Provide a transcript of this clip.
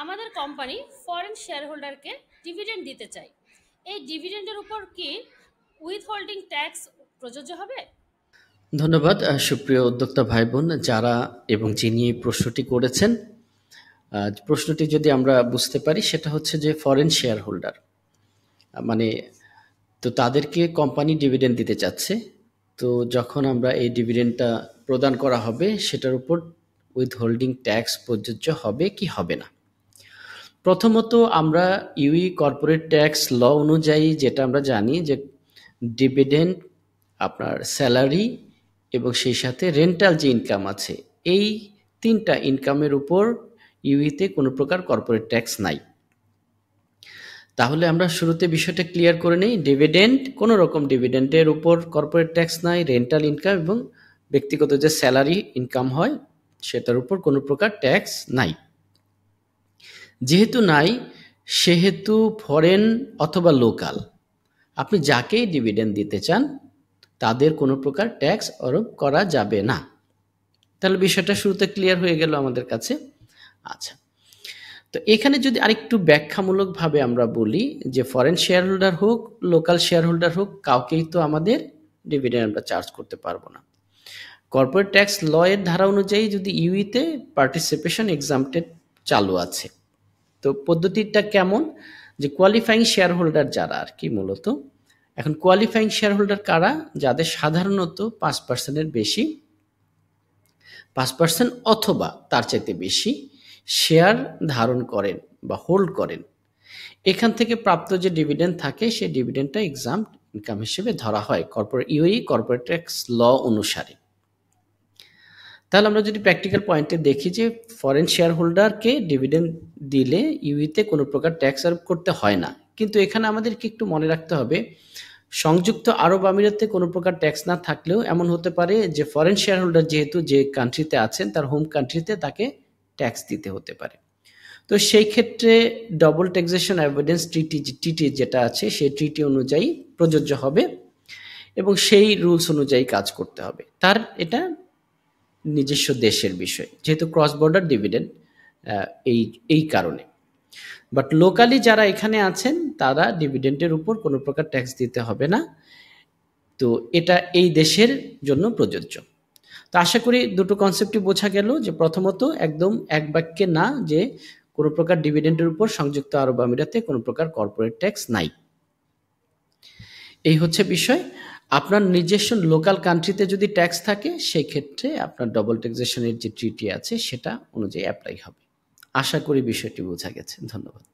আমাদের company foreign share হোল্ডারকে dividend দিতে চাই। এই ডিভিডেন্ডের উপর কি উইথহোল্ডিং ট্যাক্স প্রযোজ্য হবে? ধন্যবাদ সুপ্রিয় উদ্যোক্তা ভাই বোন যারা এবং যিনি এই প্রশ্নটি করেছেন। প্রশ্নটি যদি আমরা বুঝতে পারি সেটা হচ্ছে যে ফরেন শেয়ার হোল্ডার মানে তো তাদেরকে কোম্পানি ডিভিডেন্ড দিতে চাচ্ছে। তো যখন আমরা এই ডিভিডেন্ডটা প্রদান করা হবে সেটার উপর উইথহোল্ডিং ট্যাক্স প্রযোজ্য হবে কি হবে না। প্রথমত আমরা ইউই কর্পোরেট ট্যাক্স ল অনুযায়ী যেটা আমরা জানি যে ডিভিডেন্ড, আপনার স্যালারি এবং সেই সাথে রেন্টাল যে ইনকাম আছে, এই তিনটা ইনকামের উপর ইউইতে কোনো প্রকার কর্পোরেট ট্যাক্স নাই। তাহলে আমরা শুরুতে বিষয়টা ক্লিয়ার করে নেই, ডিভিডেন্ড, কোনো রকম ডিভিডেন্ডের উপর কর্পোরেট ট্যাক্স নাই, রেন্টাল ইনকাম এবং ব্যক্তিগত যে স্যালারি ইনকাম হয় সেটার উপর কোনো প্রকার ট্যাক্স নাই। যেহেতু নাই, সেহেতু ফরেন অথবা লোকাল আপনি যাকেই ডিভিডেন্ড দিতে চান তাদের কোনো প্রকার ট্যাক্স আরোপ করা যাবে না। তাহলে বিষয়টা শুরুতে ক্লিয়ার হয়ে গেল আমাদের কাছে। আচ্ছা, তো এখানে যদি আরেকটু ব্যাখ্যামূলকভাবে আমরা বলি যে ফরেন শেয়ার হোল্ডার হোক, লোকাল শেয়ার হোল্ডার হোক, কাউকেই তো আমাদের ডিভিডেন্ড আমরা চার্জ করতে পারবো না। কর্পোরেট ট্যাক্স ল এর ধারা অনুযায়ী যদি ইউইতে পার্টিসিপেশন এক্সাম্পটেড চালু আছে, তো পদ্ধতিটা কেমন, যে কোয়ালিফাইং শেয়ার হোল্ডার যারা আর কি, মূলত এখন কোয়ালিফাইং শেয়ার হোল্ডার কারা, যাদের সাধারণত 5% বেশি, 5% অথবা তার চাইতে বেশি শেয়ার ধারণ করেন বা হোল্ড করেন। এখান থেকে প্রাপ্ত যে ডিভিডেন্ড থাকে সেই ডিভিডেন্ডটা এক্সাম্পট ইনকাম হিসেবে ধরা হয় কর্পোরেট ট্যাক্স ল অনুসারে। তাহলে আমরা যদি প্র্যাকটিক্যাল পয়েন্টে দেখি যে ফরেন শেয়ার হোল্ডারকে ডিভিডেন্ড দিলে ইউইতে কোনো প্রকার ট্যাক্স আরোপ করতে হয় না। কিন্তু এখানে আমাদেরকে একটু মনে রাখতে হবে, সংযুক্ত আরব আমিরাতে কোনো প্রকার ট্যাক্স না থাকলেও এমন হতে পারে যে ফরেন শেয়ার হোল্ডার যেহেতু যে কান্ট্রিতে আছেন তার হোম কান্ট্রিতে তাকে ট্যাক্স দিতে হতে পারে। তো সেই ক্ষেত্রে ডবল ট্যাক্সেশন অ্যাভয়েডেন্স ট্রিটি যেটা আছে সেই ট্রিটি অনুযায়ী প্রযোজ্য হবে এবং সেই রুলস অনুযায়ী কাজ করতে হবে। তার এটা নিজস্ব দেশের বিষয়, যেহেতু ক্রস বর্ডার ডিভিডেন্ড, এই কারণে। বাট লোকালি যারা এখানে আছেন তারা ডিভিডেন্ডের উপর কোনো প্রকার ট্যাক্স দিতে হবে না। তো এটা এই দেশের জন্য প্রযোজ্য। তো আশা করি দুটো কনসেপ্টই বোঝা গেল, যে প্রথমত একদম এক বাক্যে না যে কোনো প্রকার ডিভিডেন্ডের উপর সংযুক্ত আরব আমিরাতে কোনো প্রকার কর্পোরেট ট্যাক্স নাই, এই হচ্ছে বিষয়। আপনার নিজস্ব লোকাল কান্ট্রিতে যদি ট্যাক্স থাকে সেই ক্ষেত্রে আপনার ডবল ট্যাক্সেশনের যে ট্রিটি আছে সেটা অনুযায়ী অ্যাপ্লাই হবে। আশা করি বিষয়টি বোঝা গেছে। ধন্যবাদ।